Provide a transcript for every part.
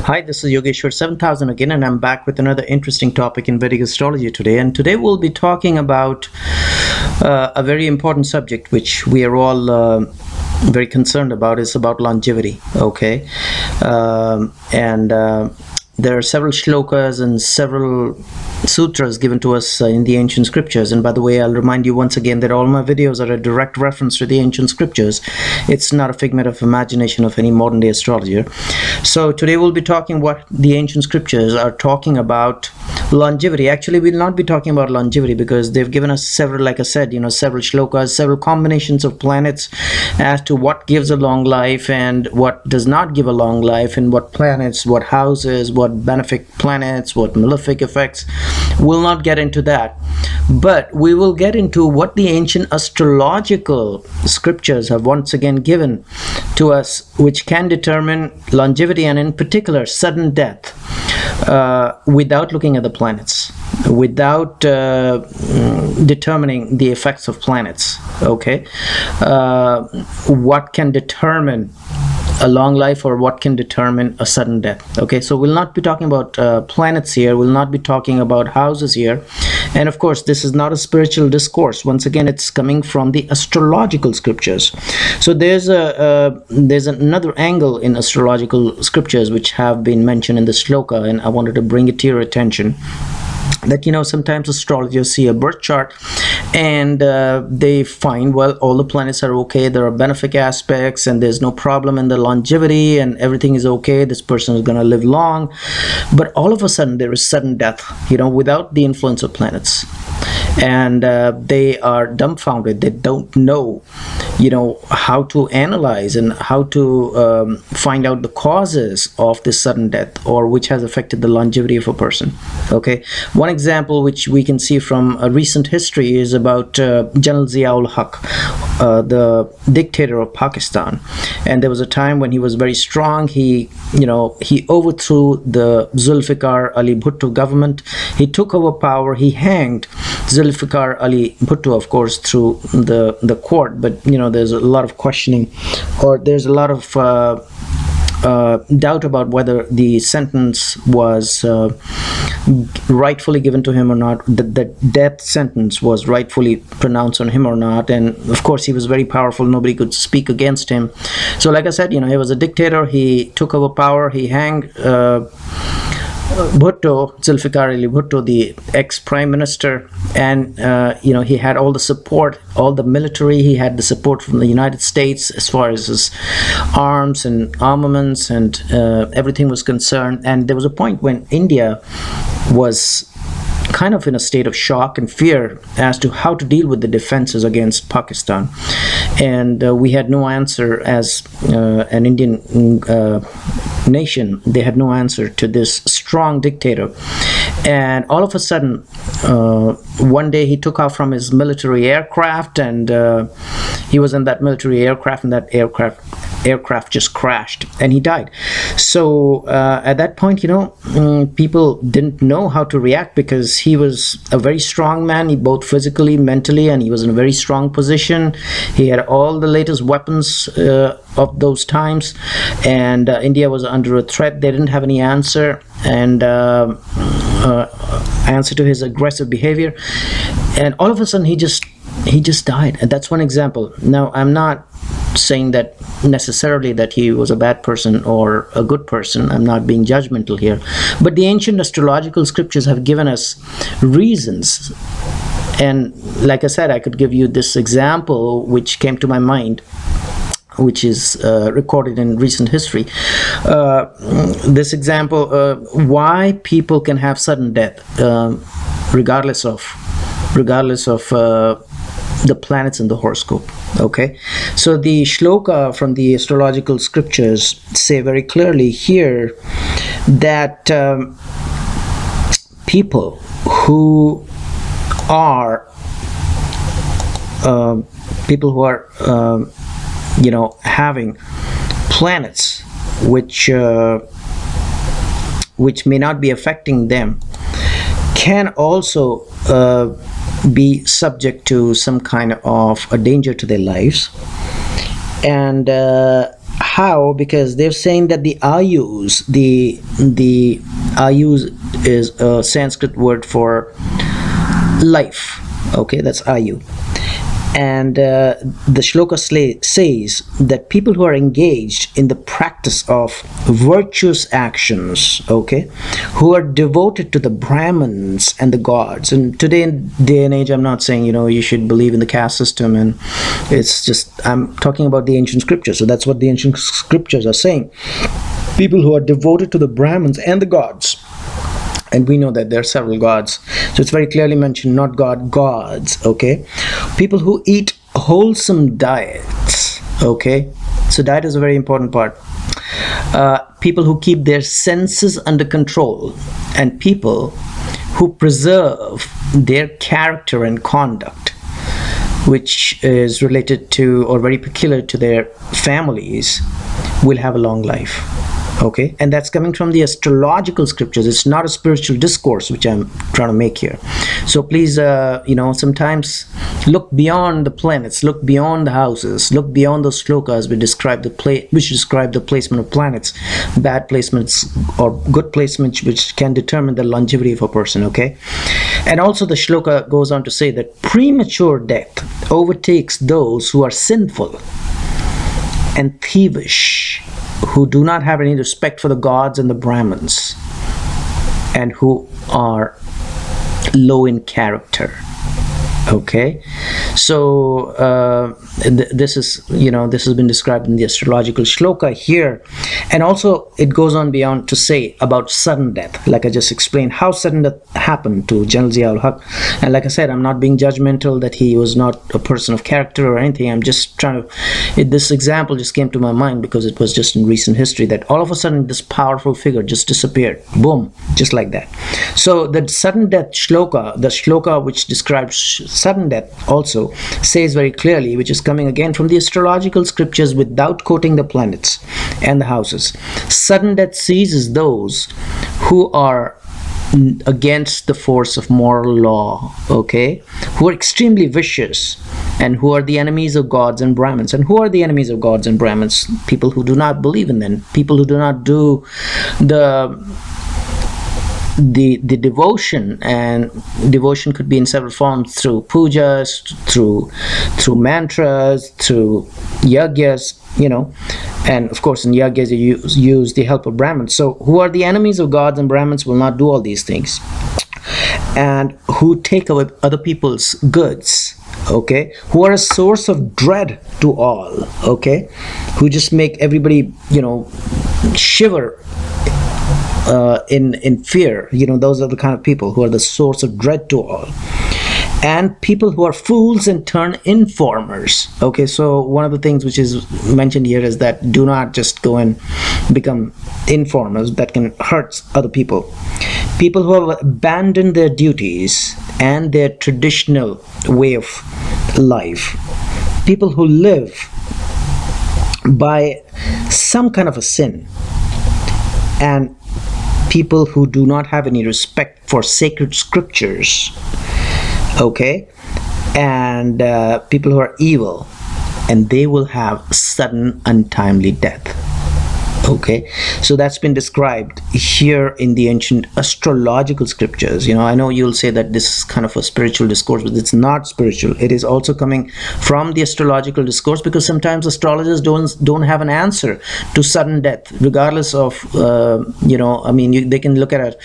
Hi, this is Yogeshwar 7000 again, and I'm back with another interesting topic in Vedic astrology today. And today we'll be talking about a very important subject which we are all very concerned about. Is about longevity. Okay, and there are several shlokas and several sutras given to us in the ancient scriptures. And by the way, I'll remind you once again that all my videos are a direct reference to the ancient scriptures. It's not a figment of imagination of any modern day astrologer. So today we'll be talking what the ancient scriptures are talking about longevity. Actually, we'll not be talking about longevity because they've given us several, like I said, several shlokas, several combinations of planets as to what gives a long life and what does not give a long life, and what planets, what houses, what benefic planets, what malefic effects. We'll not get into that, but we will get into what the ancient astrological scriptures have once again given to us, which can determine longevity and in particular sudden death, without looking at the planets, without determining the effects of planets. Okay, what can determine a long life, or what can determine a sudden death. Okay, so we'll not be talking about planets here, we'll not be talking about houses here, and of course this is not a spiritual discourse. Once again, it's coming from the astrological scriptures. So there's another angle in astrological scriptures which have been mentioned in the shloka, and I wanted to bring it to your attention. That sometimes astrologers see a birth chart and they find, well, all the planets are okay, there are benefic aspects, and there's no problem in the longevity, and everything is okay, this person is going to live long. But all of a sudden there is sudden death, without the influence of planets, and they are dumbfounded. They don't know how to analyze and how to find out the causes of this sudden death, or which has affected the longevity of a person. Okay, one example which we can see from a recent history is about General Zia-ul-Haq, the dictator of Pakistan. And there was a time when he was very strong. He overthrew the Zulfikar Ali Bhutto government. He took over power. He hanged Zulfikar Ali Bhutto, of course, through the court. But there's a lot of questioning, or there's a lot of doubt about whether the sentence was rightfully given to him or not, the death sentence was rightfully pronounced on him or not. And of course he was very powerful, nobody could speak against him. So like I said, he was a dictator. He took over power. He hanged Bhutto, Zulfikar Ali Bhutto, the ex-prime minister, and he had all the support, all the military. He had the support from the United States as far as his arms and armaments and everything was concerned. And there was a point when India was kind of in a state of shock and fear as to how to deal with the defenses against Pakistan, and we had no answer as an Indian nation. They had no answer to this strong dictator. And all of a sudden, one day he took off from his military aircraft, and he was in that military aircraft, and that aircraft just crashed and he died. So at that point, people didn't know how to react, because he was a very strong man, both physically, mentally, and he was in a very strong position. He had all the latest weapons of those times, and India was under a threat. They didn't have any answer and answer to his aggressive behavior, and all of a sudden he just died. And that's one example. Now, I'm not saying that necessarily that he was a bad person or a good person. I'm not being judgmental here, but the ancient astrological scriptures have given us reasons. And like I said, I could give you this example which came to my mind, which is recorded in recent history. This example, why people can have sudden death regardless of the planets in the horoscope. Okay, so the shloka from the astrological scriptures say very clearly here that people who are having planets which may not be affecting them can also be subject to some kind of a danger to their lives. And How? Because they're saying that the ayus, the ayus is a Sanskrit word for life. Okay, that's ayu. And the shloka says that people who are engaged in the practice of virtuous actions, okay, who are devoted to the Brahmins and the gods. And today in day and age, I'm not saying, you should believe in the caste system, and it's just, I'm talking about the ancient scriptures. So that's what the ancient scriptures are saying. People who are devoted to the Brahmins and the gods. And we know that there are several gods, so it's very clearly mentioned, not God, gods. Okay, people who eat wholesome diets. Okay, so diet is a very important part. People who keep their senses under control, and people who preserve their character and conduct, which is related to or very peculiar to their families, will have a long life. Okay, and that's coming from the astrological scriptures. It's not a spiritual discourse which I'm trying to make here. So please, sometimes look beyond the planets, look beyond the houses, look beyond those shlokas which describe the placement of planets, bad placements or good placements, which can determine the longevity of a person. Okay, and also the shloka goes on to say that premature death overtakes those who are sinful and thievish, who do not have any respect for the gods and the Brahmins, and who are low in character. Okay, so this is, this has been described in the astrological shloka here. And also it goes on beyond to say about sudden death, like I just explained how sudden death happened to General Zia-ul-Haq. And like I said, I'm not being judgmental that he was not a person of character or anything. I'm just trying to, this example just came to my mind because it was just in recent history that all of a sudden this powerful figure just disappeared, boom, just like that. So the sudden death shloka, the shloka which describes sudden death, also says very clearly, which is coming again from the astrological scriptures without quoting the planets and the houses. Sudden death seizes those who are against the force of moral law, okay, who are extremely vicious, and who are the enemies of gods and Brahmins. And who are the enemies of gods and Brahmins? People who do not believe in them, people who do not do the devotion. And devotion could be in several forms, through pujas, through mantras, through yagyas, and of course in yagyas you use the help of Brahmins. So who are the enemies of gods and Brahmins will not do all these things, and who take away other people's goods, okay, who are a source of dread to all, okay, who just make everybody shiver in fear. Those are the kind of people who are the source of dread to all. And people who are fools and turn informers. Okay, so one of the things which is mentioned here is that do not just go and become informers that can hurt other people. People who have abandoned their duties and their traditional way of life. People who live by some kind of a sin. And people who do not have any respect for sacred scriptures, okay, and people who are evil, and they will have sudden untimely death. Okay, so that's been described here in the ancient astrological scriptures. I know you'll say that this is kind of a spiritual discourse, but it's not spiritual. It is also coming from the astrological discourse, because sometimes astrologers don't have an answer to sudden death, regardless of they can look at a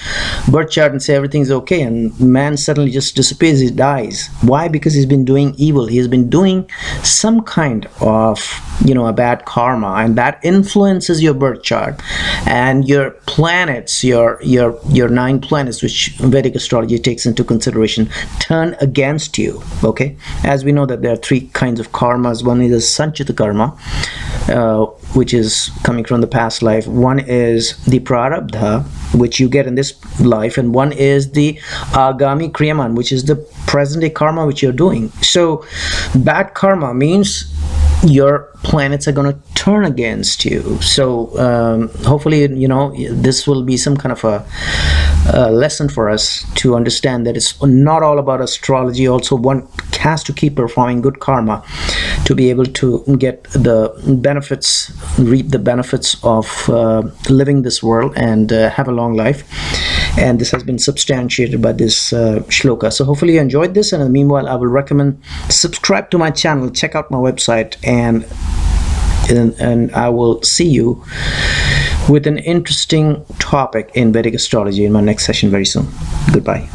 birth chart and say everything's okay, and man suddenly just disappears, he dies. Why? Because he's been doing evil, he has been doing some kind of a bad karma, and that influences your birth chart, and your planets, your 9 planets, which Vedic astrology takes into consideration, turn against you. Okay, as we know that there are 3 kinds of karmas. One is sanchita karma, which is coming from the past life. One is the prarabdha, which you get in this life, and one is the agami kriyaman, which is the present day karma which you're doing. So bad karma means your planets are going to turn against you. So hopefully this will be some kind of a lesson for us to understand that it's not all about astrology. Also, one has to keep performing good karma to be able to get the benefits, reap the benefits of living this world and have a long life. And this has been substantiated by this shloka. So hopefully you enjoyed this, and meanwhile I will recommend subscribe to my channel, check out my website, and I will see you with an interesting topic in Vedic astrology in my next session very soon. Goodbye.